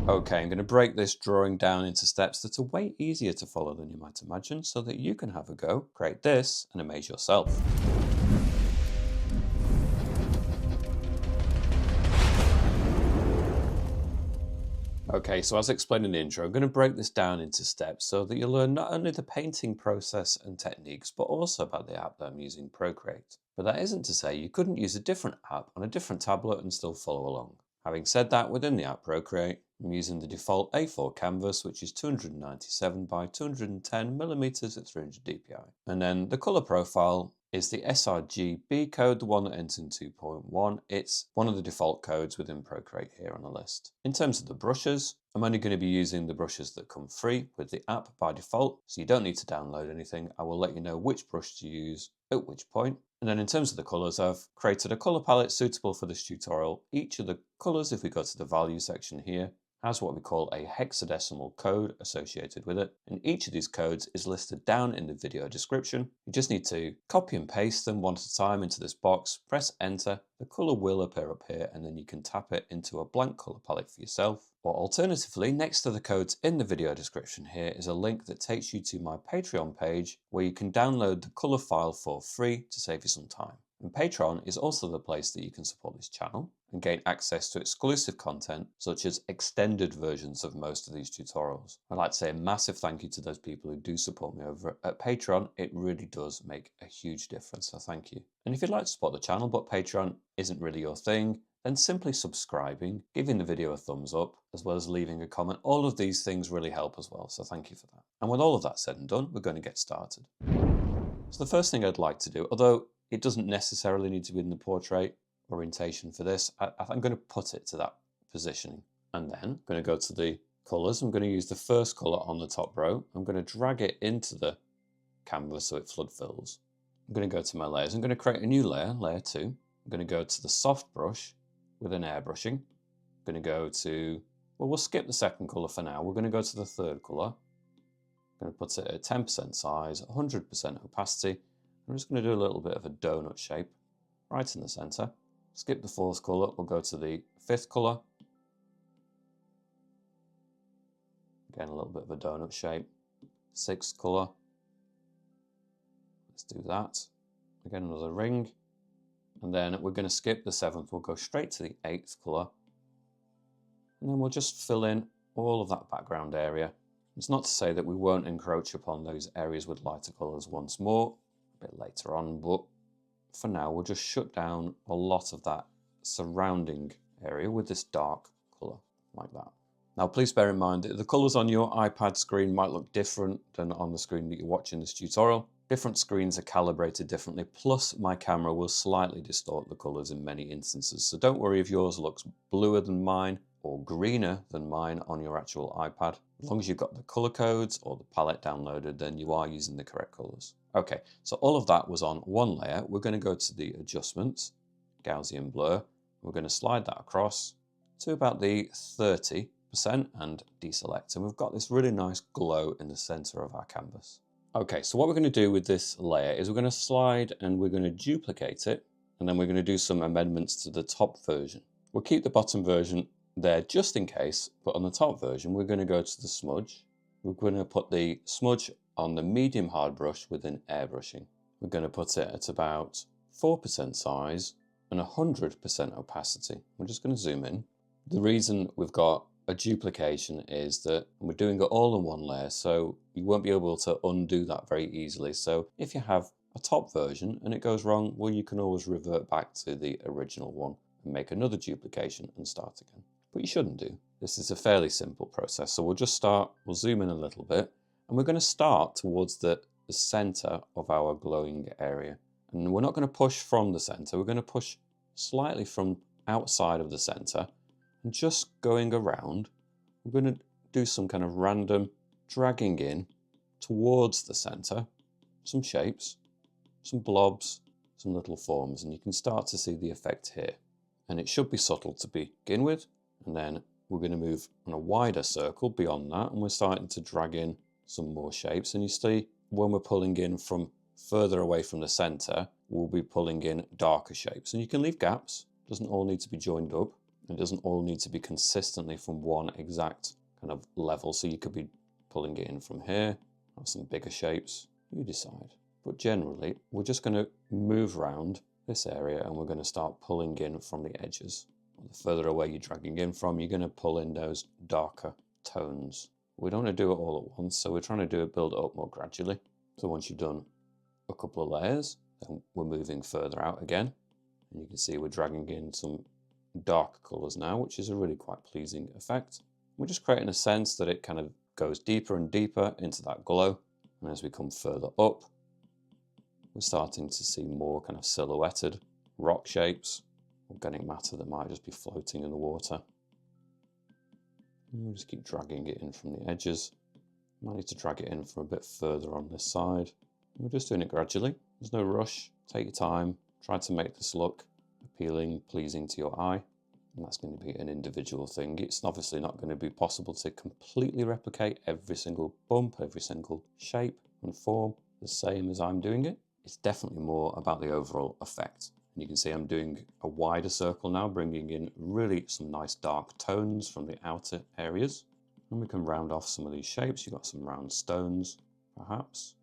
Okay, I'm going to break this drawing down into steps that are way easier to follow than you might imagine so that you can have a go, create this and amaze yourself. Okay, so as explained in the intro, I'm going to break this down into steps so that you'll learn not only the painting process and techniques, but also about the app that I'm using, Procreate. But that isn't to say you couldn't use a different app on a different tablet and still follow along. Having said that, within the app Procreate, I'm using the default A4 canvas, which is 297 by 210 millimeters at 300 dpi. And then the color profile is the sRGB code, the one that ends in 2.1. It's one of the default codes within Procreate here on the list. In terms of the brushes, I'm only going to be using the brushes that come free with the app by default, so you don't need to download anything. I will let you know which brush to use at which point. And then in terms of the colors, I've created a color palette suitable for this tutorial. Each of the colors, if we go to the value section here, has what we call a hexadecimal code associated with it, and each of these codes is listed down in the video description. You just need to copy and paste them one at a time into this box, press enter, the color will appear up here, and then you can tap it into a blank color palette for yourself. Or alternatively, next to the codes in the video description here is a link that takes you to my Patreon page where you can download the color file for free to save you some time. And Patreon is also the place that you can support this channel and gain access to exclusive content such as extended versions of most of these tutorials. I'd like to say a massive thank you to those people who do support me over at Patreon. It really does make a huge difference, so thank you. And if you'd like to support the channel but Patreon isn't really your thing, then simply subscribing, giving the video a thumbs up, as well as leaving a comment. All of these things really help as well, so thank you for that. And with all of that said and done, we're going to get started. So the first thing I'd like to do, although it doesn't necessarily need to be in the portrait orientation for this, I'm going to put it to that positioning. And then I'm going to go to the colors. I'm going to use the first color on the top row. I'm going to drag it into the canvas so it flood fills. I'm going to go to my layers. I'm going to create a new layer, layer 2. I'm going to go to the soft brush with an airbrushing. I'm going to go to, well, we'll skip the second color for now. We're going to go to the third color. I'm going to put it at 10% size, 100% opacity. I'm just going to do a little bit of a donut shape right in the center. Skip the fourth color, we'll go to the fifth color. Again, a little bit of a donut shape. Sixth color. Let's do that. Again, another ring. And then we're going to skip the seventh, we'll go straight to the eighth color. And then we'll just fill in all of that background area. It's not to say that we won't encroach upon those areas with lighter colors once more, a bit later on, but for now we'll just shut down a lot of that surrounding area with this dark color, like that. Now please bear in mind that the colors on your iPad screen might look different than on the screen that you're watching this tutorial. Different screens are calibrated differently, plus my camera will slightly distort the colors in many instances, so don't worry if yours looks bluer than mine or greener than mine on your actual iPad. As long as you've got the color codes or the palette downloaded, then you are using the correct colors. Okay, so all of that was on one layer. We're going to go to the adjustments, Gaussian blur. We're going to slide that across to about the 30% and deselect. And we've got this really nice glow in the center of our canvas. Okay, so what we're going to do with this layer is we're going to slide and we're going to duplicate it. And then we're going to do some amendments to the top version. We'll keep the bottom version there just in case, but on the top version, we're going to go to the smudge. We're going to put the smudge on the medium hard brush with an airbrushing. We're going to put it at about 4% size and 100% opacity. We're just going to zoom in. The reason we've got a duplication is that we're doing it all in one layer, so you won't be able to undo that very easily. So if you have a top version and it goes wrong, well, you can always revert back to the original one and make another duplication and start again. But you shouldn't do. This is a fairly simple process. So we'll just start, we'll zoom in a little bit, and we're going to start towards the center of our glowing area. And we're not going to push from the center, we're going to push slightly from outside of the center, and just going around, we're going to do some kind of random dragging in towards the center, some shapes, some blobs, some little forms, and you can start to see the effect here. And it should be subtle to begin with, and then we're going to move on a wider circle beyond that, and we're starting to drag in some more shapes. And you see when we're pulling in from further away from the center, we'll be pulling in darker shapes. And you can leave gaps, doesn't all need to be joined up. It doesn't all need to be consistently from one exact kind of level. So you could be pulling it in from here, or some bigger shapes, you decide. But generally, we're just going to move around this area and we're going to start pulling in from the edges. The further away you're dragging in from, you're going to pull in those darker tones. We don't want to do it all at once, so we're trying to build it up more gradually. So once you've done a couple of layers, then we're moving further out again. And you can see we're dragging in some dark colours now, which is a really quite pleasing effect. We're just creating a sense that it kind of goes deeper and deeper into that glow. And as we come further up, we're starting to see more kind of silhouetted rock shapes, organic matter that might just be floating in the water. And we'll just keep dragging it in from the edges. Might need to drag it in from a bit further on this side. We're just doing it gradually. There's no rush. Take your time. Try to make this look appealing, pleasing to your eye. And that's going to be an individual thing. It's obviously not going to be possible to completely replicate every single bump, every single shape and form the same as I'm doing it. It's definitely more about the overall effect. And you can see I'm doing a wider circle now, bringing in really some nice dark tones from the outer areas. And we can round off some of these shapes. You've got some round stones, perhaps.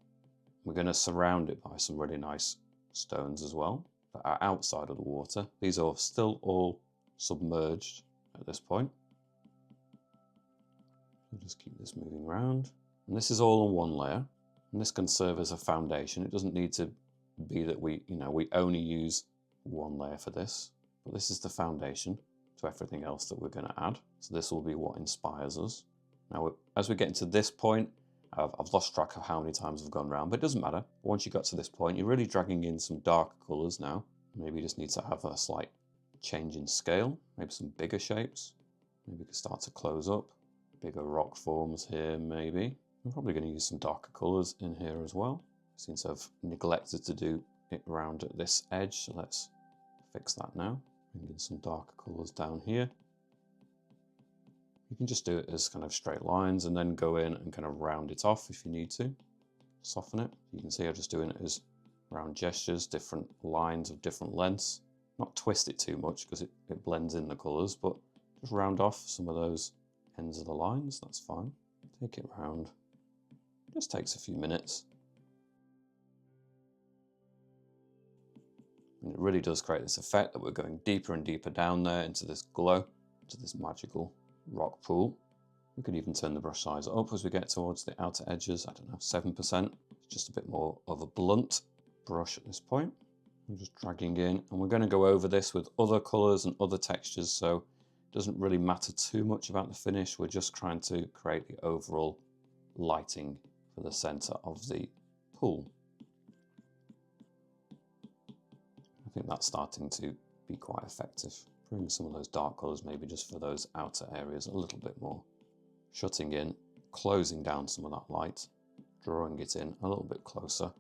We're going to surround it by some really nice stones as well that are outside of the water. These are still all submerged at this point. We'll just keep this moving around. And this is all on one layer. And this can serve as a foundation. It doesn't need to be that we only use one layer for this, but this is the foundation to everything else that we're going to add. So this will be what inspires us. Now, as we get into this point, I've lost track of how many times I've gone around, but it doesn't matter. Once you got to this point, you're really dragging in some darker colours now. Maybe you just need to have a slight change in scale, maybe some bigger shapes. Maybe we can start to close up. Bigger rock forms here, maybe. I'm probably going to use some darker colours in here as well. Seems to have neglected to do it around at this edge, so let's fix that now. Bring in some darker colours down here. You can just do it as kind of straight lines and then go in and kind of round it off if you need to. Soften it. You can see I'm just doing it as round gestures, different lines of different lengths. Not twist it too much because it blends in the colours, but just round off some of those ends of the lines, that's fine. Take it round. Just takes a few minutes. And it really does create this effect that we're going deeper and deeper down there into this glow, into this magical rock pool. We could even turn the brush size up as we get towards the outer edges. I don't know, 7%. It's just a bit more of a blunt brush at this point. I'm just dragging in, and we're going to go over this with other colours and other textures, so it doesn't really matter too much about the finish. We're just trying to create the overall lighting for the centre of the pool. I think that's starting to be quite effective. Bring some of those dark colours maybe just for those outer areas a little bit more. Shutting in, closing down some of that light, drawing it in a little bit closer.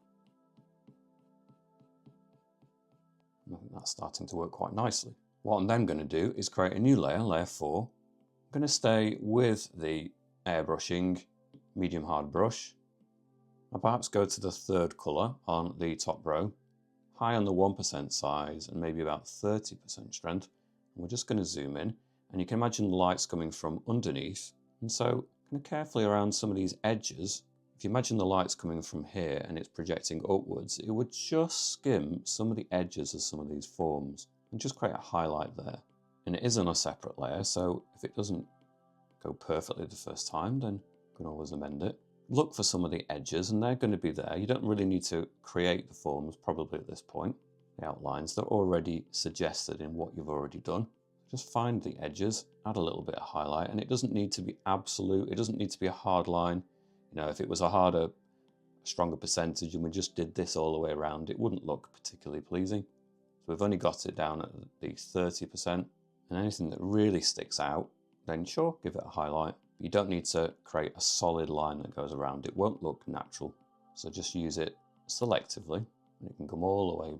And I think that's starting to work quite nicely. What I'm then going to do is create a new layer, layer 4. I'm going to stay with the airbrushing medium hard brush. I'll perhaps go to the third colour on the top row, high on the 1% size and maybe about 30% strength. And we're just going to zoom in, and you can imagine the light's coming from underneath. And so kind of carefully around some of these edges, if you imagine the light's coming from here and it's projecting upwards, it would just skim some of the edges of some of these forms and just create a highlight there. And it is on a separate layer, so if it doesn't go perfectly the first time, then you can always amend it. Look for some of the edges, and they're going to be there. You don't really need to create the forms probably at this point. The outlines, they're already suggested in what you've already done. Just find the edges, add a little bit of highlight, and it doesn't need to be absolute. It doesn't need to be a hard line. You know, if it was a harder, stronger percentage and we just did this all the way around, it wouldn't look particularly pleasing. So we've only got it down at the 30%, and anything that really sticks out, then sure, give it a highlight. You don't need to create a solid line that goes around. It won't look natural. So just use it selectively, and it can come all the way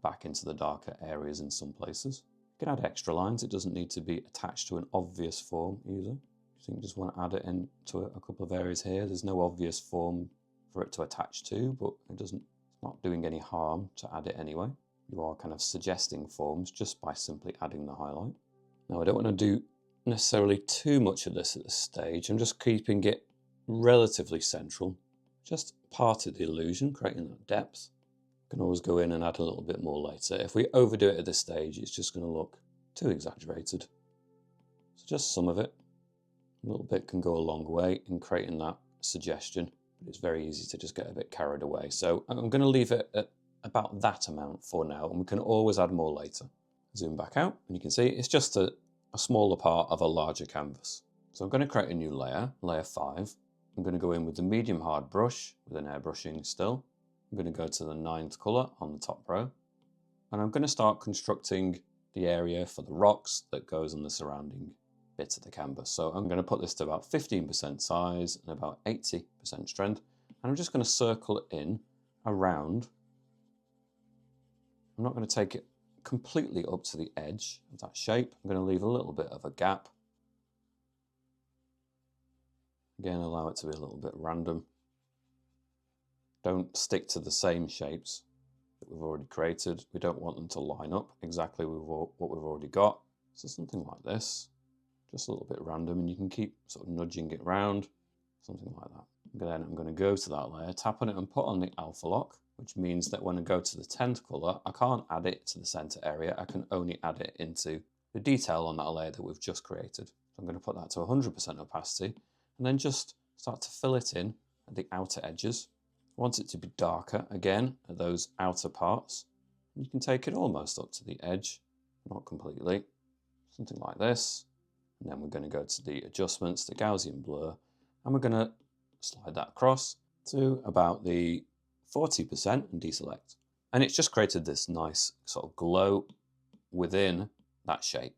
back into the darker areas in some places. You can add extra lines. It doesn't need to be attached to an obvious form either. I think you just want to add it into a couple of areas here. There's no obvious form for it to attach to, but it's not doing any harm to add it anyway. You are kind of suggesting forms just by simply adding the highlight. Now I don't want to do necessarily too much of this at this stage. I'm just keeping it relatively central, just part of the illusion, creating that depth. Can always go in and add a little bit more later. If we overdo it at this stage, it's just going to look too exaggerated. So just some of it. A little bit can go a long way in creating that suggestion, but it's very easy to just get a bit carried away. So I'm going to leave it at about that amount for now, and we can always add more later. Zoom back out, and you can see it's just a smaller part of a larger canvas. So I'm going to create a new layer, layer 5. I'm going to go in with the medium hard brush with an airbrushing still. I'm going to go to the 9th colour on the top row, and I'm going to start constructing the area for the rocks that goes on the surrounding bit of the canvas. So I'm going to put this to about 15% size and about 80% strength, and I'm just going to circle it in around. I'm not going to take it completely up to the edge of that shape. I'm going to leave a little bit of a gap. Again, allow it to be a little bit random. Don't stick to the same shapes that we've already created. We don't want them to line up exactly with what we've already got. So something like this, just a little bit random, and you can keep sort of nudging it around, something like that. Then I'm going to go to that layer, tap on it and put on the alpha lock, which means that when I go to the 10th colour, I can't add it to the centre area. I can only add it into the detail on that layer that we've just created. So I'm going to put that to 100% opacity, and then just start to fill it in at the outer edges. I want it to be darker again at those outer parts. You can take it almost up to the edge, not completely, something like this. And then we're going to go to the adjustments, the Gaussian blur, and we're going to slide that across to about the 40% and deselect. And it's just created this nice sort of glow within that shape.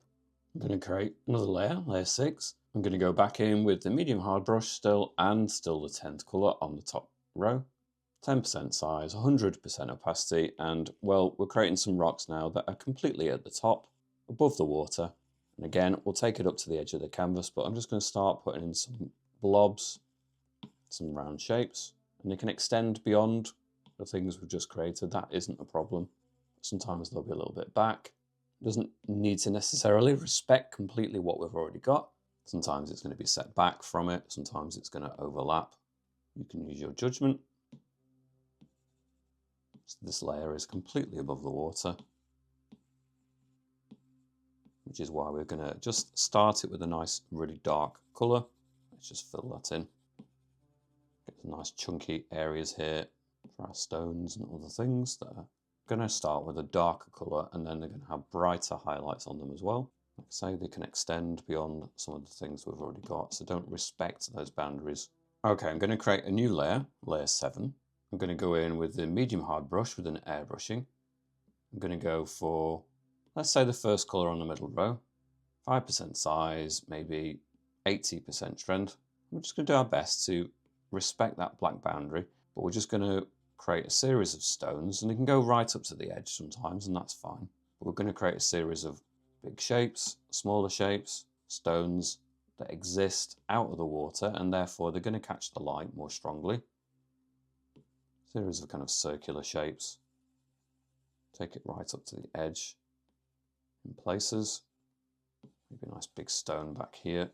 I'm going to create another layer, layer 6. I'm going to go back in with the medium hard brush still, and still the 10th colour on the top row. 10% size, 100% opacity, and well, we're creating some rocks now that are completely at the top, above the water. And again, we'll take it up to the edge of the canvas, but I'm just going to start putting in some blobs, some round shapes, and they can extend beyond the things we've just created. That isn't a problem. Sometimes they'll be a little bit back. It doesn't need to necessarily respect completely what we've already got. Sometimes it's going to be set back from it. Sometimes it's going to overlap. You can use your judgment. So this layer is completely above the water, which is why we're going to just start it with a nice, really dark colour. Let's just fill that in. Get some nice chunky areas here for our stones and other things that are going to start with a darker colour, and then they're going to have brighter highlights on them as well. Like I say, they can extend beyond some of the things we've already got, so don't respect those boundaries. Okay, I'm going to create a new layer, layer 7. I'm going to go in with the medium hard brush with an airbrushing. I'm going to go for, let's say, the first colour on the middle row, 5% size, maybe 80% strength. We're just going to do our best to respect that black boundary, but we're just going to create a series of stones, and it can go right up to the edge sometimes, and that's fine. But we're going to create a series of big shapes, smaller shapes, stones that exist out of the water, and therefore they're going to catch the light more strongly. Series of kind of circular shapes. Take it right up to the edge in places. Maybe a nice big stone back here.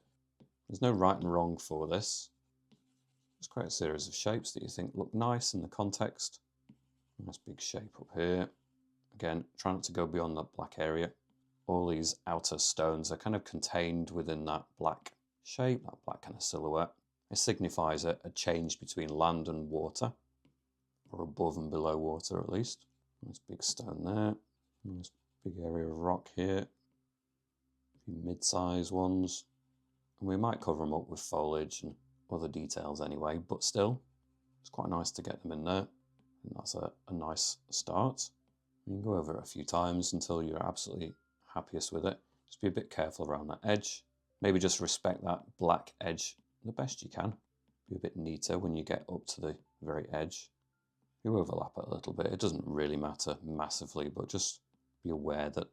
There's no right and wrong for this. Just create a series of shapes that you think look nice in the context. Nice big shape up here. Again, try not to go beyond that black area. All these outer stones are kind of contained within that black shape, that black kind of silhouette. It signifies a change between land and water, or above and below water at least. Nice big stone there. Nice big area of rock here. A few mid-size ones. And we might cover them up with foliage and other details anyway, but still, it's quite nice to get them in there. And that's a nice start. You can go over it a few times until you're absolutely happiest with it. Just be a bit careful around that edge. Maybe just respect that black edge the best you can. Be a bit neater when you get up to the very edge. You overlap it a little bit. It doesn't really matter massively, but just be aware that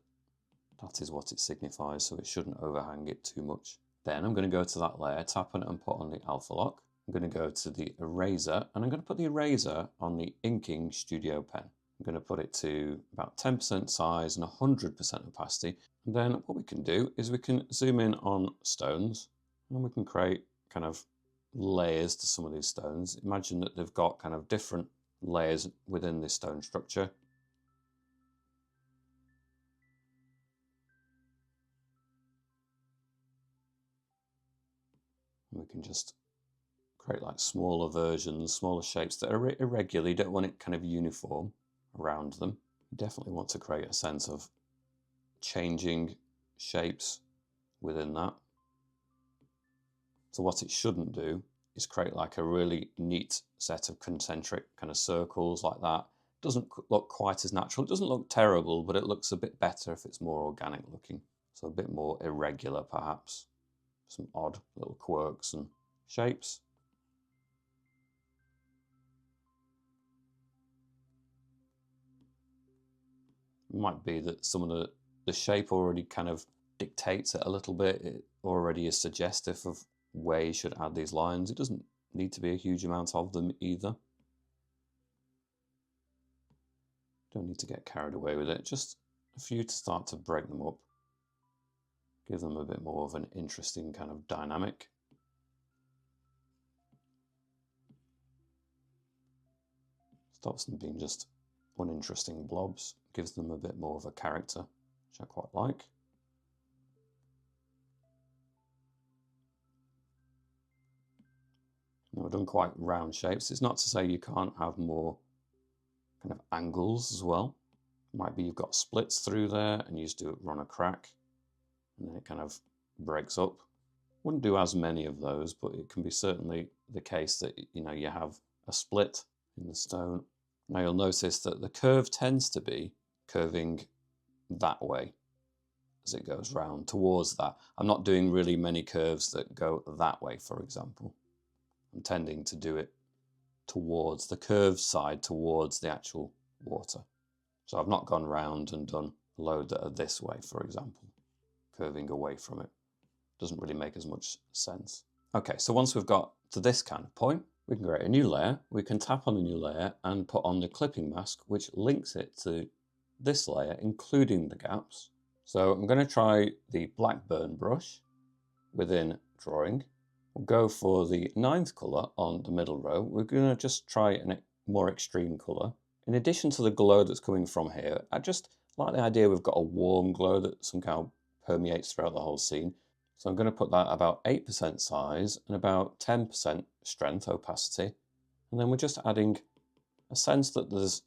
that is what it signifies, so it shouldn't overhang it too much. Then I'm going to go to that layer, tap on it and put on the alpha lock. I'm going to go to the eraser, and I'm going to put the eraser on the inking studio pen. I'm going to put it to about 10% size and 100% opacity. And then what we can do is we can zoom in on stones and we can create kind of layers to some of these stones. Imagine that they've got kind of different layers within this stone structure. And we can just create like smaller versions, smaller shapes that are irregular. You don't want it kind of uniform around them. You definitely want to create a sense of changing shapes within that. So what it shouldn't do is create like a really neat set of concentric kind of circles like that. Doesn't look quite as natural. It doesn't look terrible, but it looks a bit better if it's more organic looking. So a bit more irregular perhaps. Some odd little quirks and shapes. It might be that some of the shape already kind of dictates it a little bit. It already is suggestive of where you should add these lines. It doesn't need to be a huge amount of them either. Don't need to get carried away with it. Just a few to start to break them up. Give them a bit more of an interesting kind of dynamic. Stops them being just uninteresting blobs. Gives them a bit more of a character, which I quite like. Now we've done quite round shapes. It's not to say you can't have more kind of angles as well. Might be you've got splits through there and you just do it run a crack and then it kind of breaks up. Wouldn't do as many of those, but it can be certainly the case that you have a split in the stone. Now you'll notice that the curve tends to be curving that way as it goes round towards that. I'm not doing really many curves that go that way, for example. I'm tending to do it towards the curved side, towards the actual water. So I've not gone round and done a load that are this way, for example, curving away from it. Doesn't really make as much sense. Okay, so once we've got to this kind of point, we can create a new layer. We can tap on the new layer and put on the clipping mask, which links it to this layer, including the gaps. So I'm going to try the black burn brush within drawing. We'll go for the 9th colour on the middle row. We're going to just try a more extreme colour. In addition to the glow that's coming from here, I just like the idea we've got a warm glow that somehow permeates throughout the whole scene. So I'm going to put that about 8% size and about 10% strength opacity. And then we're just adding a sense that there's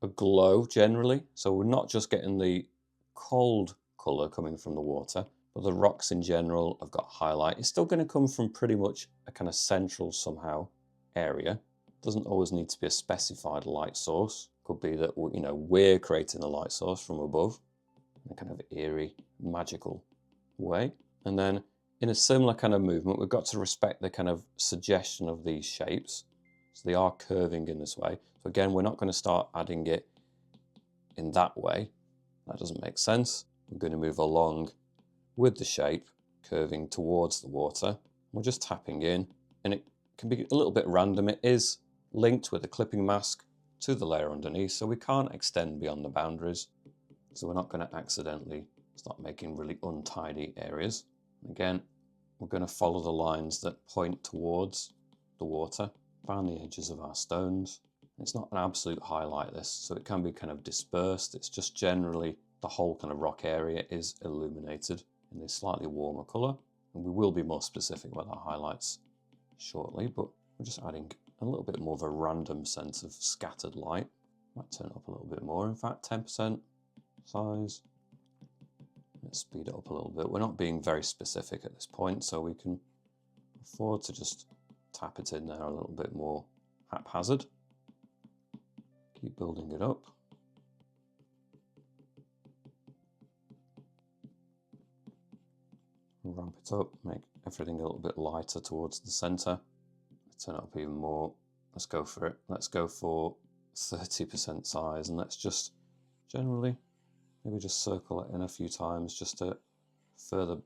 a glow generally. So we're not just getting the cold colour coming from the water, but the rocks in general have got highlight. It's still going to come from pretty much a kind of central somehow area. Doesn't always need to be a specified light source. Could be that we're creating a light source from above in a kind of eerie, magical way. And then in a similar kind of movement, we've got to respect the kind of suggestion of these shapes. So they are curving in this way. So again, we're not going to start adding it in that way. That doesn't make sense. We're going to move along with the shape, curving towards the water. We're just tapping in, and it can be a little bit random. It is linked with a clipping mask to the layer underneath, so we can't extend beyond the boundaries. So we're not going to accidentally start making really untidy areas. Again, we're going to follow the lines that point towards the water, find the edges of our stones. It's not an absolute highlight, this, so it can be kind of dispersed. It's just generally the whole kind of rock area is illuminated in this slightly warmer colour. And we will be more specific about our highlights shortly, but we're just adding a little bit more of a random sense of scattered light. Might turn it up a little bit more, in fact, 10% size. Let's speed it up a little bit. We're not being very specific at this point, so we can afford to just tap it in there a little bit more haphazard. Keep building it up. Ramp it up, make everything a little bit lighter towards the center. Turn it up even more. Let's go for it. Let's go for 30% size, and let's just generally maybe just circle it in a few times just to further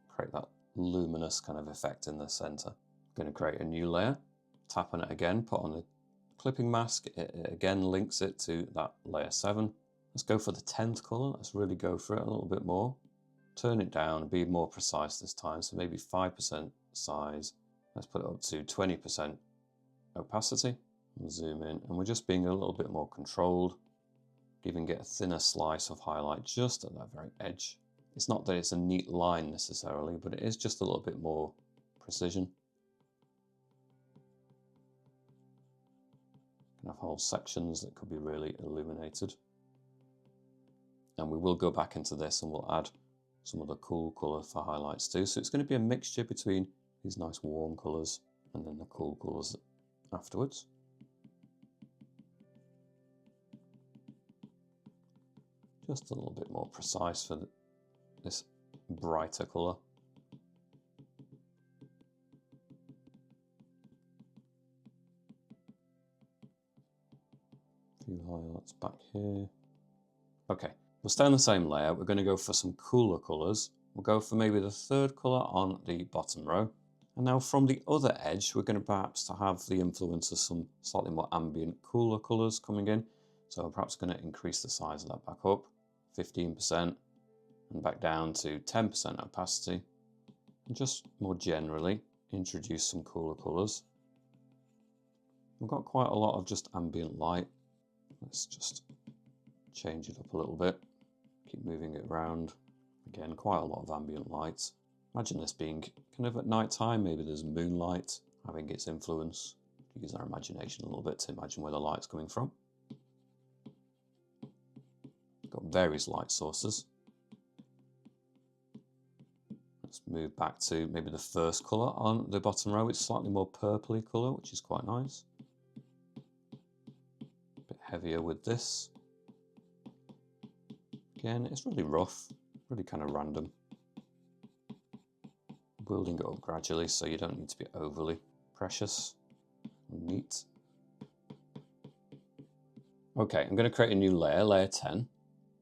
create that luminous kind of effect in the center. I'm going to create a new layer, tap on it again, put on the clipping mask, it again links it to that layer 7. Let's go for the 10th colour. Let's really go for it a little bit more. Turn it down and be more precise this time. So maybe 5% size. Let's put it up to 20% opacity. We'll zoom in, and we're just being a little bit more controlled. Even get a thinner slice of highlight just at that very edge. It's not that it's a neat line necessarily, but it is just a little bit more precision. You can have whole sections that could be really illuminated. And we will go back into this and we'll add some of the cool colour for highlights too. So it's going to be a mixture between these nice warm colours and then the cool colours afterwards. Just a little bit more precise for this brighter colour. A few highlights back here. Okay, we'll stay on the same layer. We're going to go for some cooler colours. We'll go for maybe the 3rd colour on the bottom row. And now from the other edge, we're going to perhaps have the influence of some slightly more ambient, cooler colours coming in. So I'm perhaps going to increase the size of that back up, 15%, and back down to 10% opacity. And just more generally, introduce some cooler colours. We've got quite a lot of just ambient light. Let's just change it up a little bit. Keep moving it around. Again, quite a lot of ambient light. Imagine this being kind of at night time. Maybe there's moonlight having its influence. Use our imagination a little bit to imagine where the light's coming from. Got various light sources. Let's move back to maybe the 1st colour on the bottom row. It's slightly more purpley colour, which is quite nice. A bit heavier with this. Again, it's really rough, really kind of random. Building it up gradually so you don't need to be overly precious and neat. Okay, I'm going to create a new layer, layer 10.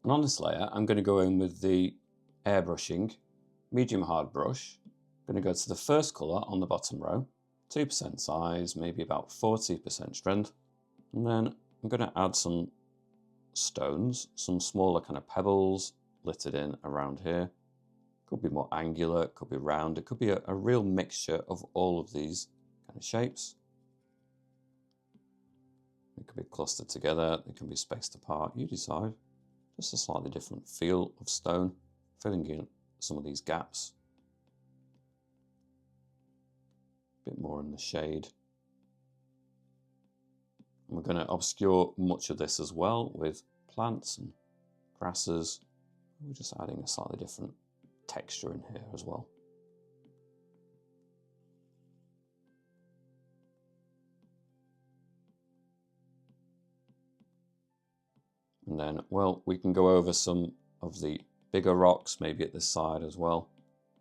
And on this layer, I'm going to go in with the airbrushing medium hard brush. I'm going to go to the 1st colour on the bottom row, 2% size, maybe about 40% strength. And then I'm going to add some stones, some smaller kind of pebbles littered in around here. Could be more angular, it could be round, it could be a real mixture of all of these kind of shapes. It could be clustered together, they can be spaced apart, you decide. Just a slightly different feel of stone, filling in some of these gaps. A bit more in the shade. And we're going to obscure much of this as well with plants and grasses. We're just adding a slightly different texture in here as well. And then, well, we can go over some of the bigger rocks, maybe at this side as well,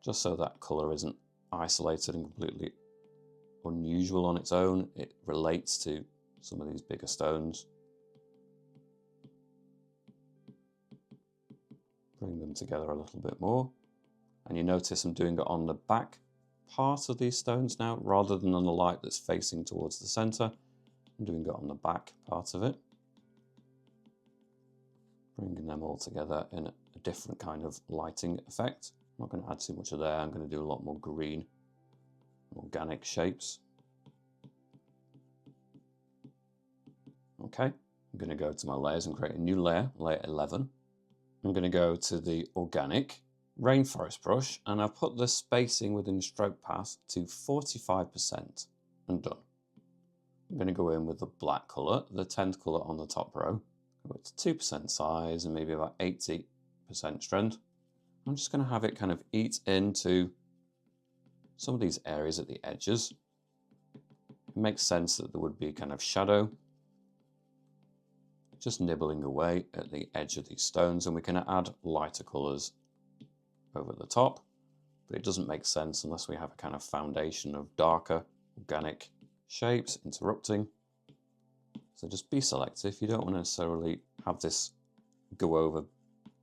just so that colour isn't isolated and completely unusual on its own. It relates to some of these bigger stones. Bring them together a little bit more. And you notice I'm doing it on the back part of these stones now, rather than on the light that's facing towards the center. I'm doing it on the back part of it. Bringing them all together in a different kind of lighting effect. I'm not going to add too much of there. I'm going to do a lot more green, organic shapes. Okay, I'm going to go to my layers and create a new layer, layer 11. I'm going to go to the organic rainforest brush, and I've put the spacing within stroke path to 45% and done. I'm going to go in with the black colour, the 10th colour on the top row. Go to 2% size and maybe about 80% strength. I'm just going to have it kind of eat into some of these areas at the edges. It makes sense that there would be kind of shadow just nibbling away at the edge of these stones, and we can add lighter colours over the top, but it doesn't make sense unless we have a kind of foundation of darker organic shapes interrupting. So just be selective. You don't want to necessarily have this go over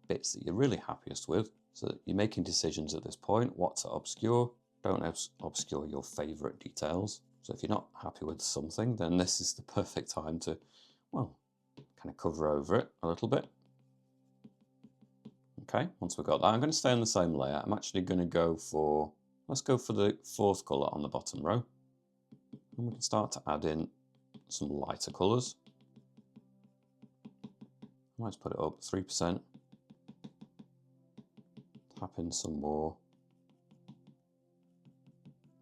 bits that you're really happiest with. So that you're making decisions at this point, what to obscure. Don't obscure your favorite details. So if you're not happy with something, then this is the perfect time to, well, kind of cover over it a little bit. Okay, once we've got that, I'm going to stay on the same layer. I'm actually going to go for, let's go for the fourth colour on the bottom row. And we can start to add in some lighter colours. Let's put it up 3%. Tap in some more.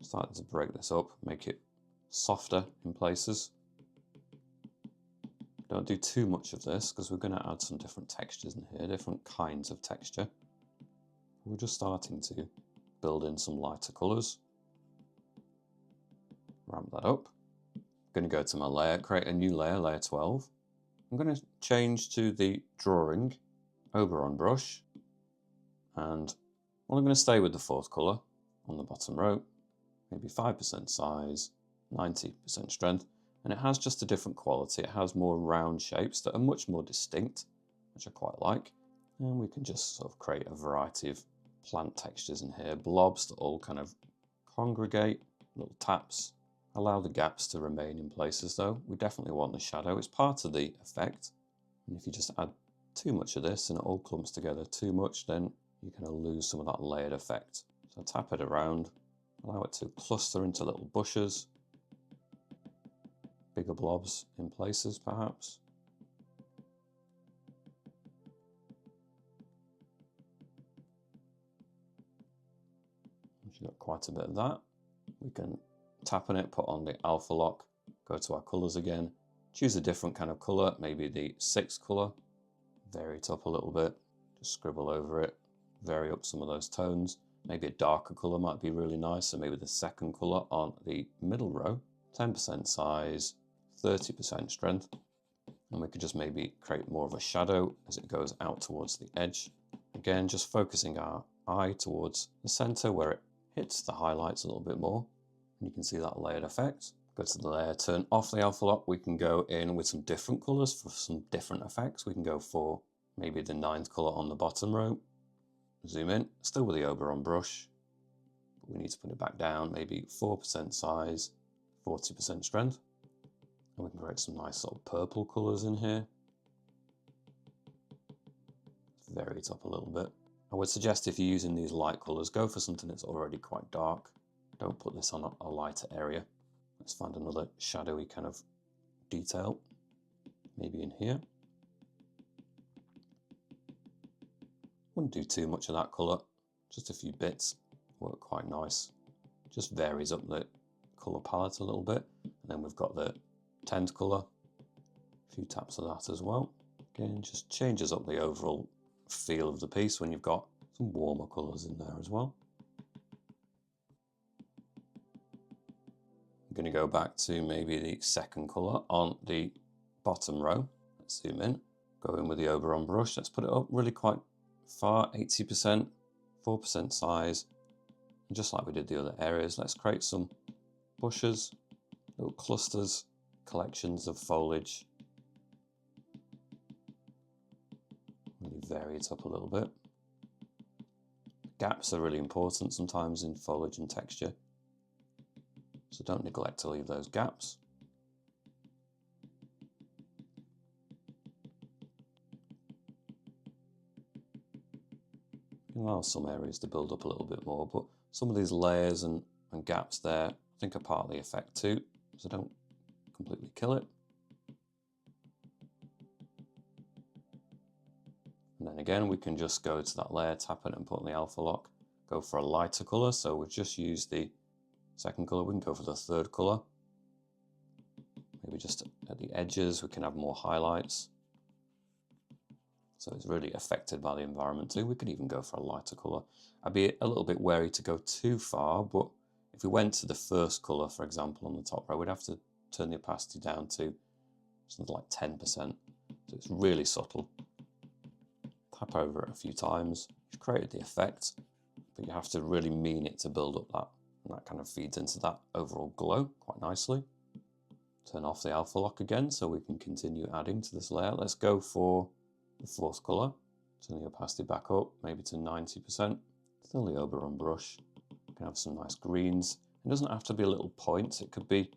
Start to break this up, make it softer in places. Don't do too much of this because we're going to add some different textures in here, different kinds of texture. We're just starting to build in some lighter colours. Ramp that up. I'm going to go to my layer, create a new layer, layer 12. I'm going to change to the drawing Oberon brush, and well, I'm going to stay with the fourth colour on the bottom row, maybe 5% size, 90% strength, and it has just a different quality. It has more round shapes that are much more distinct, which I quite like, and we can just sort of create a variety of plant textures in here, blobs that all kind of congregate, little taps. Allow the gaps to remain in places though. We definitely want the shadow. It's part of the effect. And if you just add too much of this and it all clumps together too much, then you're going to lose some of that layered effect. So tap it around, allow it to cluster into little bushes, bigger blobs in places perhaps. Once you've got quite a bit of that, we can tap on it, put on the alpha lock, go to our colours again, choose a different kind of colour, maybe the 6th colour, vary it up a little bit, just scribble over it, vary up some of those tones. Maybe a darker colour might be really nice, so maybe the 2nd colour on the middle row, 10% size, 30% strength, and we could just maybe create more of a shadow as it goes out towards the edge. Again, just focusing our eye towards the centre where it hits the highlights a little bit more. And you can see that layered effect. Go to the layer, turn off the alpha lock. We can go in with some different colours for some different effects. We can go for maybe the 9th colour on the bottom row. Zoom in, still with the Oberon brush. But we need to put it back down, maybe 4% size, 40% strength. And we can create some nice sort of purple colours in here. Vary it up a little bit. I would suggest if you're using these light colours, go for something that's already quite dark. Don't put this on a lighter area. Let's find another shadowy kind of detail, maybe in here. Wouldn't do too much of that colour, just a few bits, work quite nice. Just varies up the colour palette a little bit. And then we've got the 10th colour, a few taps of that as well. Again, just changes up the overall feel of the piece when you've got some warmer colours in there as well. I'm going to go back to maybe the 2nd colour on the bottom row. Let's zoom in, go in with the Oberon brush. Let's put it up really quite far, 80%, 4% size. And just like we did the other areas, let's create some bushes, little clusters, collections of foliage. Really vary it up a little bit. Gaps are really important sometimes in foliage and texture, so don't neglect to leave those gaps. You allow some areas to build up a little bit more, but some of these layers and gaps there I think are part of the effect too, so don't completely kill it. And then again, we can just go to that layer, tap it and put on the alpha lock, go for a lighter colour. So we've just used the 2nd colour, we can go for the 3rd colour. Maybe just at the edges, we can have more highlights. So it's really affected by the environment too. We could even go for a lighter colour. I'd be a little bit wary to go too far, but if we went to the 1st colour, for example, on the top row, we'd have to turn the opacity down to something like 10%. So it's really subtle. Tap over it a few times. You've created the effect, but you have to really mean it to build up that. And that kind of feeds into that overall glow quite nicely. Turn off the alpha lock again so we can continue adding to this layer. Let's go for the 4th colour. Turn the opacity back up, maybe to 90%. Still the Oberon brush. We can have some nice greens. It doesn't have to be little points, it could be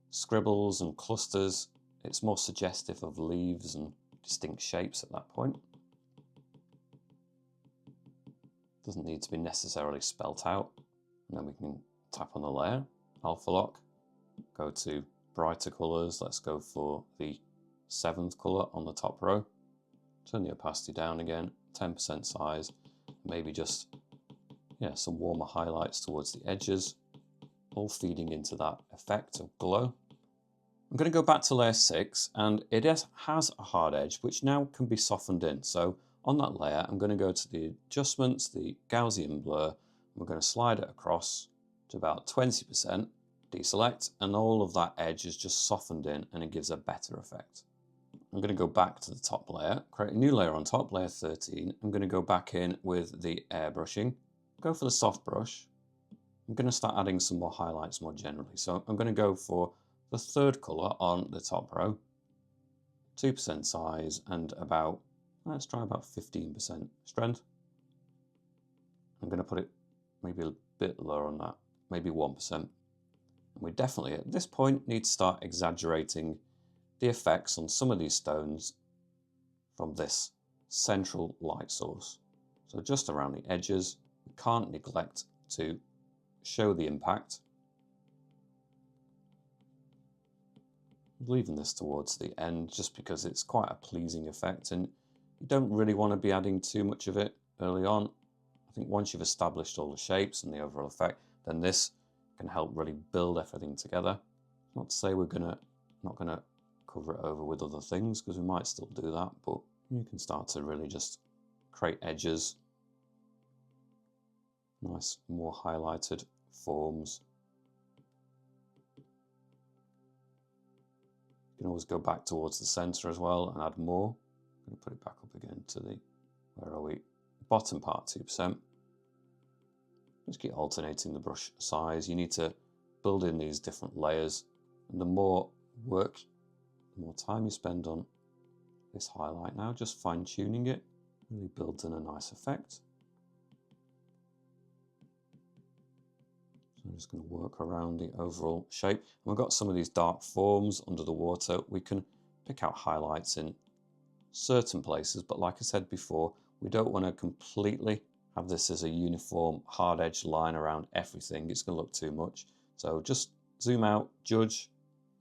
scribbles and clusters. It's more suggestive of leaves and distinct shapes at that point. Doesn't need to be necessarily spelt out. And then we can tap on the layer, alpha lock, go to brighter colors. Let's go for the 7th color on the top row. Turn the opacity down again, 10% size, maybe just some warmer highlights towards the edges, all feeding into that effect of glow. I'm going to go back to layer 6, and it has a hard edge which now can be softened in. So on that layer I'm going to go to the adjustments, the Gaussian blur, and we're going to slide it across to about 20%, deselect, and all of that edge is just softened in and it gives a better effect. I'm going to go back to the top layer, create a new layer on top, layer 13. I'm going to go back in with the airbrushing, go for the soft brush. I'm going to start adding some more highlights more generally. So I'm going to go for the 3rd color on the top row, 2% size, and about, let's try about 15% strength. I'm going to put it maybe a bit lower on that, maybe 1%. And we definitely at this point need to start exaggerating the effects on some of these stones from this central light source. So just around the edges, we can't neglect to show the impact. Leaving this towards the end just because it's quite a pleasing effect, and you don't really want to be adding too much of it early on. I think once you've established all the shapes and the overall effect, then this can help really build everything together. Not to say we're not gonna cover it over with other things, because we might still do that, but you can start to really just create edges, nice more highlighted forms. You can always go back towards the center as well and add more. I'm going to put it back up again to the, where are we? Bottom part, 2%. Just keep alternating the brush size. You need to build in these different layers, and the more work, the more time you spend on this highlight now, just fine-tuning it, really builds in a nice effect. So I'm just going to work around the overall shape. And we've got some of these dark forms under the water. We can pick out highlights in certain places, but like I said before, we don't want to completely have this as a uniform hard edge line around everything. It's going to look too much. So just zoom out, judge,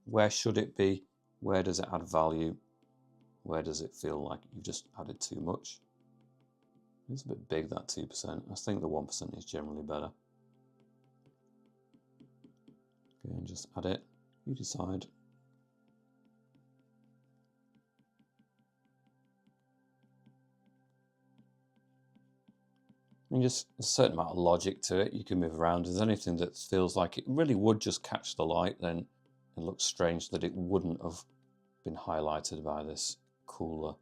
where should it be? Where does it add value? Where does it feel like you've just added too much? It's a bit big, that 2%. I think the 1% is generally better. Okay, and just add it. You decide. And just a certain amount of logic to it. You can move around. If there's anything that feels like it really would just catch the light, then it looks strange that it wouldn't have been highlighted by this cooler,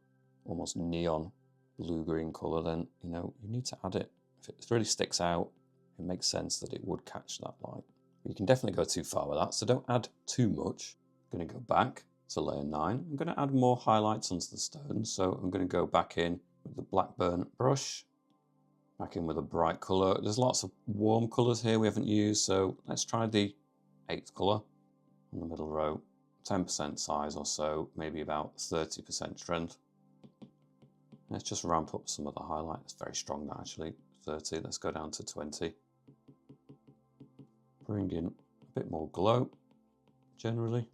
almost neon blue-green color, then you need to add it. If it really sticks out, it makes sense that it would catch that light. But you can definitely go too far with that, so don't add too much. I'm going to go back to layer 9. I'm going to add more highlights onto the stone, so I'm going to go back in with the Blackburn brush, back in with a bright color. There's lots of warm colors here we haven't used, so let's try the 8th color on the middle row. 10% size or so, maybe about 30% strength. Let's just ramp up some of the highlight. It's very strong actually, 30. Let's go down to 20. Bring in a bit more glow, generally.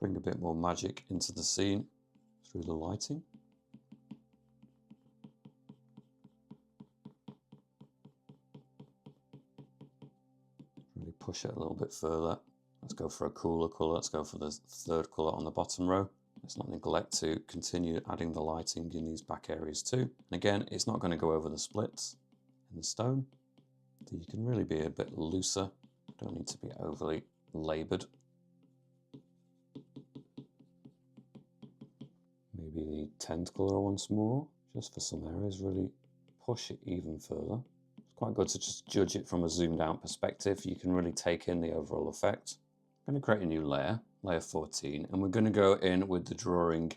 Bring a bit more magic into the scene through the lighting. Really push it a little bit further. Let's go for a cooler colour. Let's go for the 3rd colour on the bottom row. Let's not neglect to continue adding the lighting in these back areas too. And again, it's not going to go over the splits in the stone. So you can really be a bit looser. Don't need to be overly laboured. Maybe the 10th colour once more, just for some areas, really push it even further. It's quite good to just judge it from a zoomed out perspective. You can really take in the overall effect. I'm going to create a new layer, layer 14, and we're going to go in with the drawing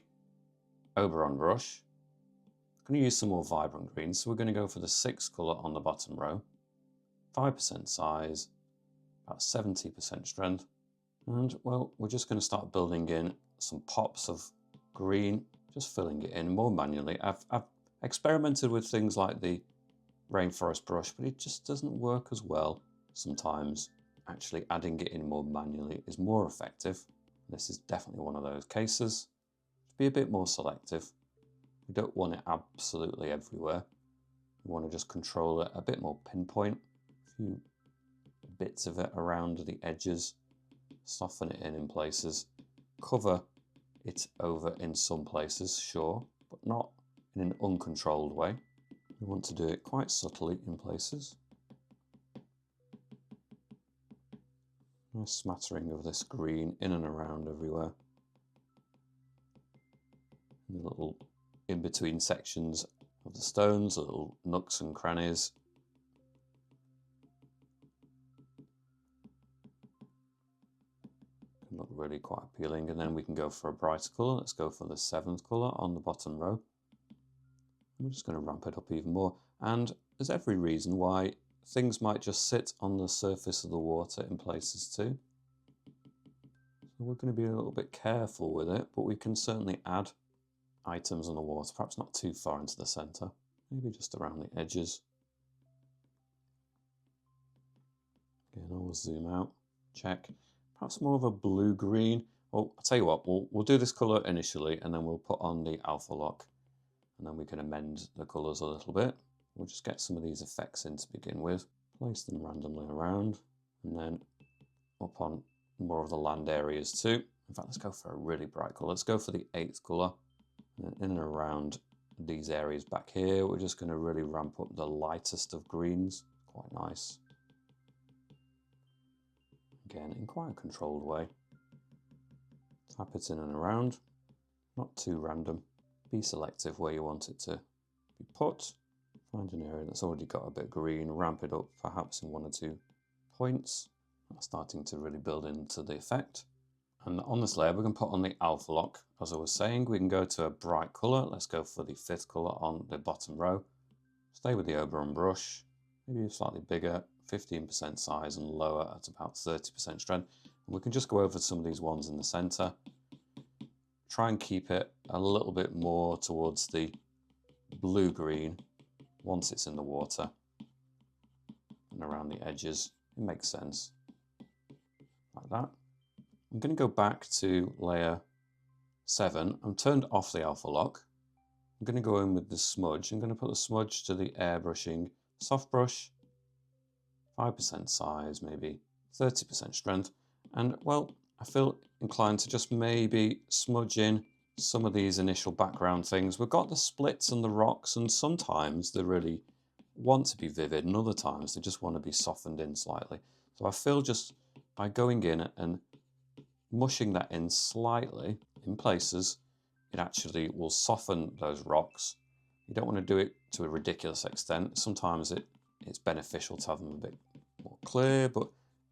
Oberon brush. I'm going to use some more vibrant greens, so we're going to go for the 6th colour on the bottom row. 5% size, about 70% strength. And well, we're just going to start building in some pops of green, just filling it in more manually. I've experimented with things like the rainforest brush, but it just doesn't work as well sometimes. Actually adding it in more manually is more effective. This is definitely one of those cases. Just be a bit more selective. We don't want it absolutely everywhere. We want to just control it a bit more pinpoint. A few bits of it around the edges. Soften it in places. Cover it over in some places, sure, but not in an uncontrolled way. We want to do it quite subtly in places. Nice smattering of this green in and around everywhere. And the little in-between sections of the stones, little nooks and crannies. Can look really quite appealing. And then we can go for a brighter colour. Let's go for the 7th colour on the bottom row. We're just going to ramp it up even more. And there's every reason why things might just sit on the surface of the water in places too. So we're going to be a little bit careful with it, but we can certainly add items on the water, perhaps not too far into the centre, maybe just around the edges. Again, always zoom out, check. Perhaps more of a blue-green. Well, I'll tell you what, we'll do this colour initially, and then we'll put on the alpha lock, and then we can amend the colours a little bit. We'll just get some of these effects in to begin with, place them randomly around, and then up on more of the land areas too. In fact, let's go for a really bright colour. Let's go for the 8th colour. And in and around these areas back here, we're just going to really ramp up the lightest of greens. Quite nice. Again, in quite a controlled way. Tap it in and around. Not too random. Be selective where you want it to be put. Find an area that's already got a bit of green, ramp it up perhaps in 1 or 2 points. That's starting to really build into the effect. And on this layer, we're going to put on the alpha lock. As I was saying, we can go to a bright colour. Let's go for the 5th colour on the bottom row. Stay with the Oberon brush, maybe slightly bigger, 15% size and lower at about 30% strength. And we can just go over some of these ones in the centre. Try and keep it a little bit more towards the blue-green once it's in the water and around the edges. It makes sense like that. I'm going to go back to layer 7. I'm turned off the alpha lock. I'm going to go in with the smudge. I'm going to put the smudge to the airbrushing soft brush, 5% size, maybe 30% strength. And well, I feel inclined to just maybe smudge in some of these initial background things. We've got the splits and the rocks, and sometimes they really want to be vivid, and other times they just want to be softened in slightly. So I feel just by going in and mushing that in slightly in places, it actually will soften those rocks. You don't want to do it to a ridiculous extent. Sometimes it's beneficial to have them a bit more clear, but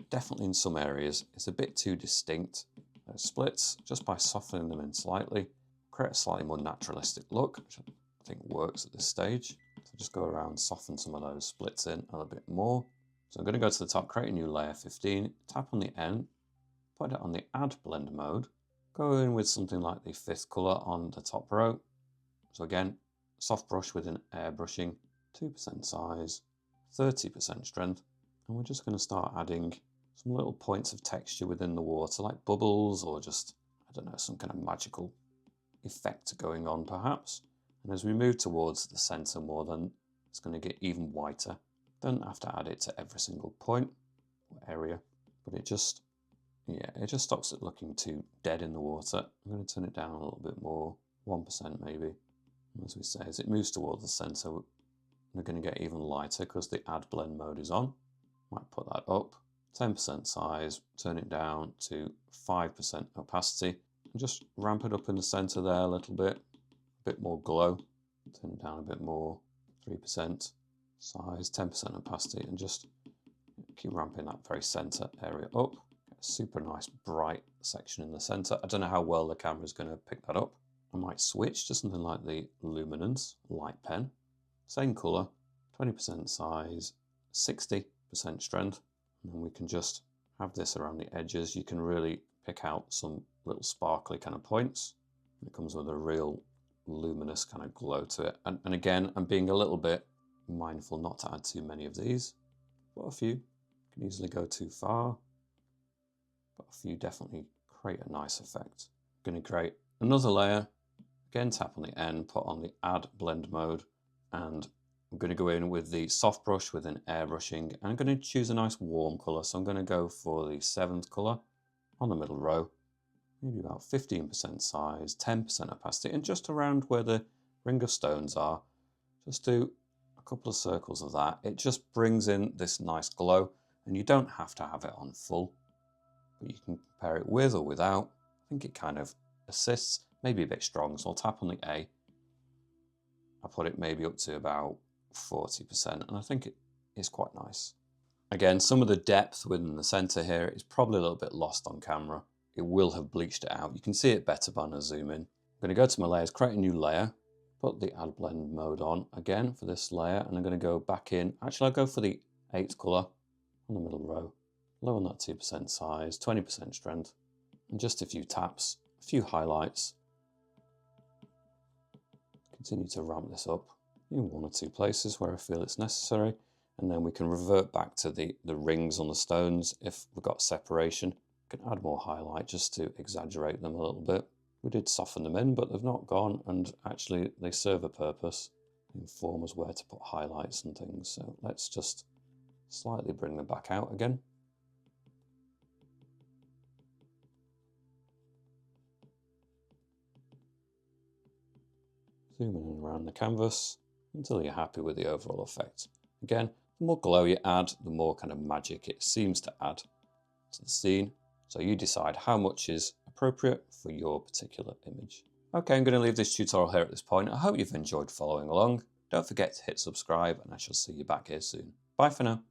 definitely in some areas it's a bit too distinct. Those splits, just by softening them in slightly, create a slightly more naturalistic look, which I think works at this stage. So just go around, soften some of those splits in a little bit more. So I'm going to go to the top, create a new layer 15, tap on the N, put it on the add blend mode, go in with something like the 5th colour on the top row. So again, soft brush with an airbrushing, 2% size, 30% strength, and we're just going to start adding some little points of texture within the water, like bubbles or just, I don't know, some kind of magical effect going on perhaps. And as we move towards the centre more, then it's going to get even whiter. Don't have to add it to every single point or area, but it just stops it looking too dead in the water. I'm going to turn it down a little bit more, 1% maybe. And as we say, as it moves towards the centre, we're going to get even lighter because the add blend mode is on. Might put that up, 10% size, turn it down to 5% opacity, and just ramp it up in the centre there a little bit, a bit more glow, turn it down a bit more, 3% size, 10% opacity, and just keep ramping that very centre area up. Get a super nice bright section in the centre. I don't know how well the camera is going to pick that up. I might switch to something like the luminous light pen. Same colour, 20% size, 60% strength. And then we can just have this around the edges. You can really pick out some little sparkly kind of points. It comes with a real luminous kind of glow to it. And again, I'm being a little bit mindful not to add too many of these. But a few can easily go too far. But a few definitely create a nice effect. I'm going to create another layer. Again, tap on the N, put on the Add Blend mode, and I'm going to go in with the soft brush with an airbrushing, and I'm going to choose a nice warm colour. So I'm going to go for the 7th colour on the middle row, maybe about 15% size, 10% opacity, and just around where the ring of stones are. Just do a couple of circles of that. It just brings in this nice glow, and you don't have to have it on full, but you can pair it with or without. I think it kind of assists, maybe a bit strong, so I'll tap on the A. I put it maybe up to about 40%, and I think it is quite nice. Again, some of the depth within the center here is probably a little bit lost on camera. It will have bleached it out. You can see it better when I zoom in. I'm going to go to my layers, create a new layer, put the Add Blend mode on again for this layer, and I'm going to go back in. Actually, I'll go for the 8th color on the middle row. Low on that 2% size, 20% strength, and just a few taps, a few highlights. Continue to ramp this up in 1 or 2 places where I feel it's necessary, and then we can revert back to the rings on the stones if we've got separation. We can add more highlight just to exaggerate them a little bit. We did soften them in, but they've not gone, and actually they serve a purpose, inform us where to put highlights and things. So let's just slightly bring them back out again. Zooming in around the canvas until you're happy with the overall effect. Again, the more glow you add, the more kind of magic it seems to add to the scene. So you decide how much is appropriate for your particular image. Okay, I'm going to leave this tutorial here at this point. I hope you've enjoyed following along. Don't forget to hit subscribe, and I shall see you back here soon. Bye for now.